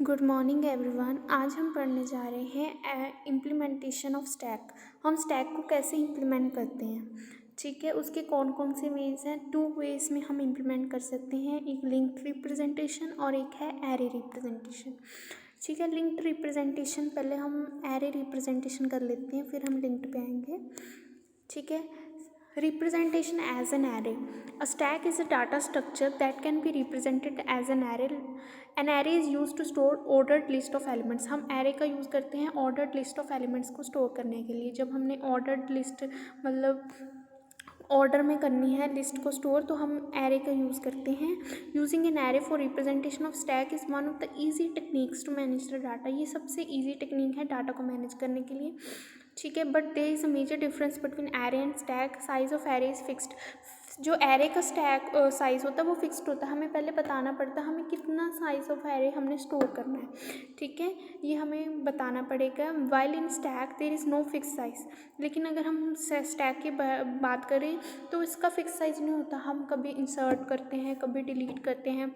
Good morning everyone. आज हम पढ़ने जा रहे हैं इम्प्लीमेंटेशन ऑफ स्टैक। हम स्टैक को कैसे इम्प्लीमेंट करते हैं, ठीक है। उसके कौन कौन से वेज हैं। 2 वेज में हम इम्प्लीमेंट कर सकते हैं, एक लिंक्ड रिप्रेजेंटेशन और एक है एरे रिप्रेजेंटेशन, ठीक है। लिंक्ड रिप्रेजेंटेशन पहले हम एरे रिप्रेजेंटेशन कर लेते हैं, फिर हम लिंक्ड पे आएंगे, ठीक है। Representation as an array. A stack is a data structure that can be represented as an array. An array is used to store ordered list of elements. हम array का यूज़ करते हैं ordered list of elements को store करने के लिए। जब हमने ordered list मतलब ऑर्डर में करनी है लिस्ट को स्टोर, तो हम एरे का यूज़ करते हैं। Using an array for representation of stack is one of the easy techniques to manage the data. ये सबसे ईजी टेक्निक है डाटा को मैनेज करने के लिए, ठीक है। But there is a major difference between array and stack. Size of array is fixed. जो एरे का स्टैक साइज़ होता है वो फिक्स्ड होता है। हमें पहले बताना पड़ता है हमें कितना साइज़ ऑफ एरे हमने स्टोर करना है, ठीक है। ये हमें बताना पड़ेगा। While in stack there is no fix size. लेकिन अगर हम स्टैक की बात करें तो इसका फिक्स साइज़ नहीं होता। हम कभी इंसर्ट करते हैं, कभी डिलीट करते हैं।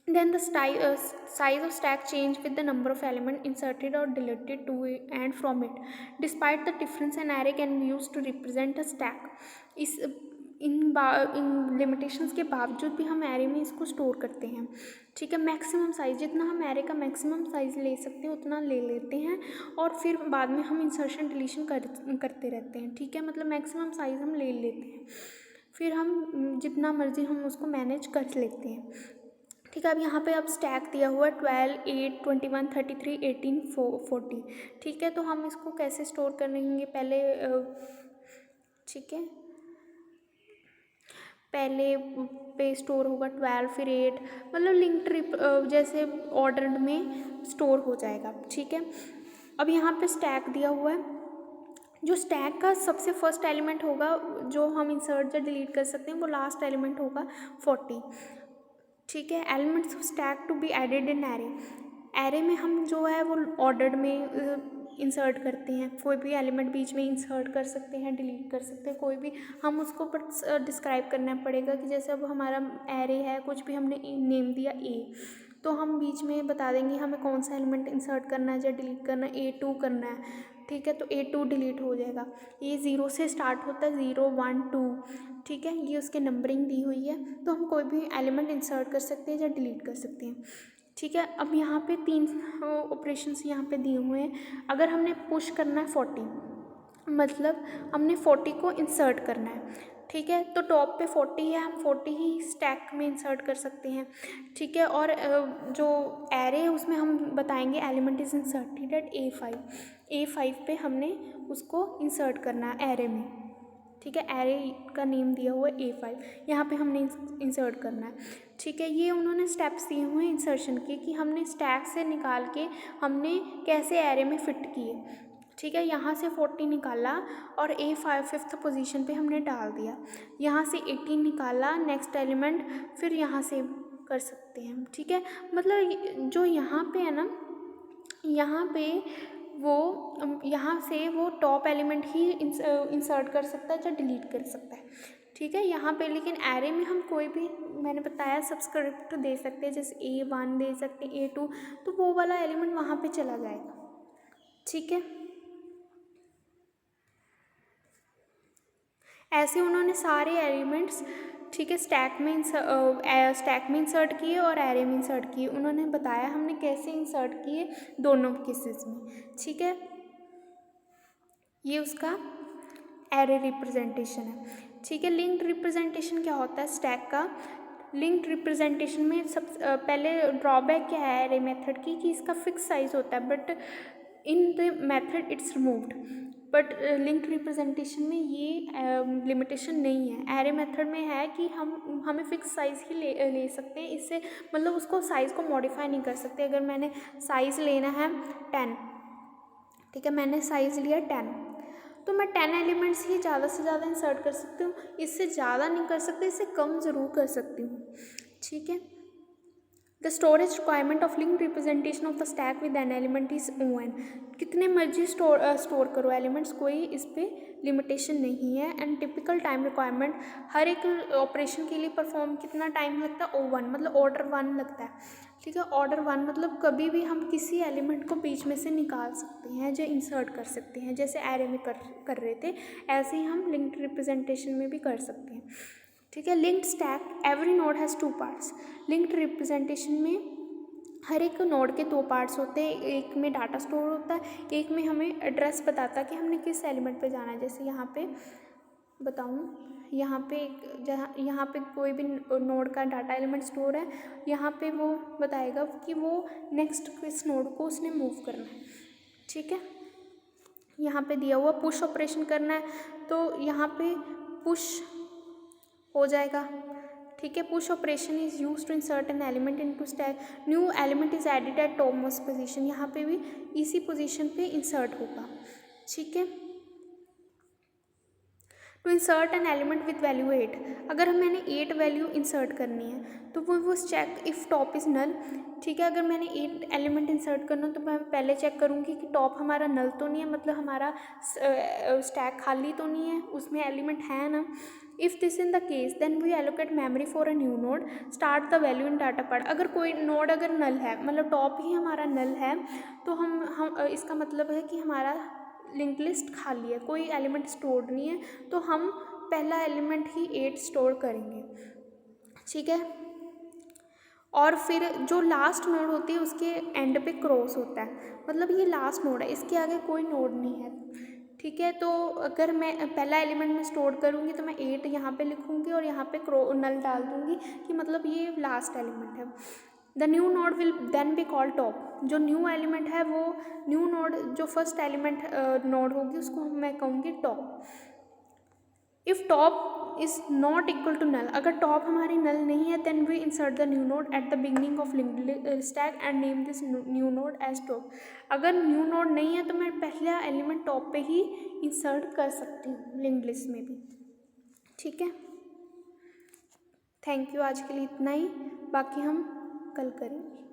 Then the size of stack change with the number of element inserted or deleted to and from it. Despite the difference, an array can be used to represent a stack. इस इन limitations के बावजूद भी हम array में इसको store करते हैं, ठीक है। मैक्सिमम साइज़ जितना हम एरे का मैक्सिमम साइज़ ले सकते हैं उतना ले लेते हैं, और फिर बाद में हम इंसर्शन डिलीशन करते रहते हैं, ठीक है। मतलब मैक्सिमम साइज़ हम ले लेते हैं, फिर हम जितना मर्जी हम उसको मैनेज कर लेते हैं, ठीक है। अब यहाँ पे अब स्टैक दिया हुआ है 12, 8, 21, 33, 18, 40, ठीक है। तो हम इसको कैसे स्टोर करेंगे पहले, ठीक है। पहले पे स्टोर होगा 12, फिर 8, मतलब लिंक्ड जैसे ऑर्डर्ड में स्टोर हो जाएगा, ठीक है। अब यहाँ पे स्टैक दिया हुआ है। जो स्टैक का सबसे फर्स्ट एलिमेंट होगा जो हम इंसर्ट या डिलीट कर सकते हैं वो लास्ट एलिमेंट होगा 40, ठीक है। Elements of stack to be added in array. Array में हम जो है वो ऑर्डर्ड में इंसर्ट करते हैं। कोई भी एलिमेंट बीच में इंसर्ट कर सकते हैं, डिलीट कर सकते हैं, कोई भी। हम उसको पर डिस्क्राइब करना पड़ेगा कि जैसे अब हमारा एरे है, कुछ भी हमने नेम दिया ए, तो हम बीच में बता देंगे हमें कौन सा एलिमेंट इंसर्ट करना है या डिलीट करना है। A2 करना है, ठीक है, तो A2 डिलीट हो जाएगा। ये 0 से स्टार्ट होता है, 0, 1, 2, ठीक है। ये उसके नंबरिंग दी हुई है, तो हम कोई भी एलिमेंट इंसर्ट कर सकते हैं या डिलीट कर सकते हैं, ठीक है। अब यहाँ पे 3 ऑपरेशंस यहाँ पे दिए हुए हैं। अगर हमने पुश करना है 40, मतलब हमने 40 को इंसर्ट करना है, ठीक है। तो टॉप पे 40 है, हम 40 ही स्टैक में इंसर्ट कर सकते हैं, ठीक है। और जो एरे है उसमें हम बताएंगे element is inserted eight A5 पे हमने उसको इंसर्ट करना है एरे में, ठीक है। एरे का नेम दिया हुआ है A5, यहाँ पे हमने इंसर्ट करना है, ठीक है। ये उन्होंने स्टेप्स दिए हुए हैं इंसर्शन के कि हमने स्टैक से निकाल के हमने कैसे एरे में फिट किए, ठीक है। यहाँ से 40 निकाला और A5 5th पोजीशन पे हमने डाल दिया। यहाँ से 18 निकाला नेक्स्ट एलिमेंट, फिर यहाँ से कर सकते हैं, ठीक है। मतलब जो यहाँ पे है ना, यहाँ पे वो यहाँ से वो टॉप एलिमेंट ही इंसर्ट कर सकता है या डिलीट कर सकता है, ठीक है। यहाँ पे लेकिन एरे में हम कोई भी, मैंने बताया, सब्सक्रिप्ट दे सकते हैं, जैसे A1 दे सकते हैं, A2, तो वो वाला एलिमेंट वहाँ पे चला जाएगा, ठीक है। ऐसे उन्होंने सारे एलिमेंट्स, ठीक है, स्टैक में इंसर्ट किए और एरे में इंसर्ट किए। उन्होंने बताया हमने कैसे इंसर्ट किए दोनों केसेस में, ठीक है। ये उसका एरे रिप्रेजेंटेशन है, ठीक है। लिंक्ड रिप्रेजेंटेशन क्या होता है स्टैक का। लिंक्ड रिप्रेजेंटेशन में सब पहले ड्रॉबैक क्या है एरे मेथड की कि इसका फिक्स साइज होता है, but in the method it's removed. But linked representation में ये लिमिटेशन नहीं है। एरे मेथड में है कि हमें फिक्स साइज़ ही ले सकते हैं, इससे मतलब उसको साइज़ को मॉडिफाई नहीं कर सकते। अगर मैंने साइज़ लेना है 10, ठीक है, मैंने साइज़ लिया 10, तो मैं 10 एलिमेंट्स ही ज़्यादा से ज़्यादा इंसर्ट कर सकती हूँ, इससे ज़्यादा नहीं कर सकती, इससे कम ज़रूर कर सकती हूँ, ठीक है। The storage requirement of linked representation of the stack with an element is ON। कितने मर्जी स्टोर करो एलिमेंट्स, कोई इस पर लिमिटेशन नहीं है। एंड टिपिकल टाइम रिक्वायरमेंट, हर एक ऑपरेशन के लिए परफॉर्म कितना टाइम लगता है O1, मतलब ऑर्डर 1 लगता है, ठीक है। ऑर्डर 1 मतलब कभी भी हम किसी एलिमेंट को बीच में से निकाल सकते हैं, जो इंसर्ट कर सकते हैं, जैसे एरे में कर रहे थे, ऐसे ही हम लिंक्ड रिप्रेजेंटेशन में भी कर सकते हैं। ठीक है। Linked stack, every node has 2 parts. Linked representation में हर एक नोड के 2 पार्ट्स होते हैं, एक में डाटा स्टोर होता है, एक में हमें एड्रेस बताता है कि हमने किस एलिमेंट पे जाना है। जैसे यहाँ पे बताऊँ, यहाँ पे यहाँ पे कोई भी नोड का डाटा एलिमेंट स्टोर है, यहाँ पे वो बताएगा कि वो नेक्स्ट किस नोड को उसने मूव करना है। ठीक है। यहाँ पे दिया हुआ पुश ऑपरेशन करना है, तो यहाँ पे पुश हो जाएगा। ठीक है। Push operation is use to insert an element into stack, new element is added at top most position. यहाँ पे भी इसी पोजीशन पे इंसर्ट होगा। ठीक है। To insert an element with value 8, अगर मैंने 8 वैल्यू इंसर्ट करनी है तो वो चेक इफ़ टॉप इज़ नल। ठीक है। अगर मैंने 8 एलिमेंट इंसर्ट करना तो मैं पहले चेक करूँगी कि टॉप हमारा नल तो नहीं है, मतलब हमारा स्टैक खाली तो नहीं है, उसमें एलिमेंट है ना। If this in the case then we allocate memory for a new node, start the value in data part. अगर कोई नोड अगर नल है, मतलब टॉप ही हमारा नल है, तो हम इसका मतलब है कि हमारा लिंक लिस्ट खाली है, कोई एलिमेंट स्टोर्ड नहीं है, तो हम पहला एलिमेंट ही 8 स्टोर करेंगे। ठीक है। और फिर जो लास्ट नोड होती है उसके एंड पे क्रॉस होता है, मतलब ये लास्ट नोड है, इसके आगे कोई नोड नहीं है। ठीक है। तो अगर मैं पहला एलिमेंट में स्टोर करूँगी तो मैं 8 यहाँ पे लिखूँगी और यहाँ पे नल डाल दूँगी कि मतलब ये लास्ट एलिमेंट है। The new node will then be called top. जो न्यू एलिमेंट है वो न्यू नोड, जो फर्स्ट एलिमेंट नोड होगी उसको मैं कहूँगी top. If top is not equal to null, अगर टॉप हमारी नल नहीं है then we insert the new node at the beginning of linked stack and name this new node as top. अगर new node नहीं है तो मैं पहला एलिमेंट टॉप पे ही इंसर्ट कर सकती हूँ लिंक्ड लिस्ट में भी। ठीक है। थैंक यू, आज के लिए इतना ही, बाकी हम कल करेंगे।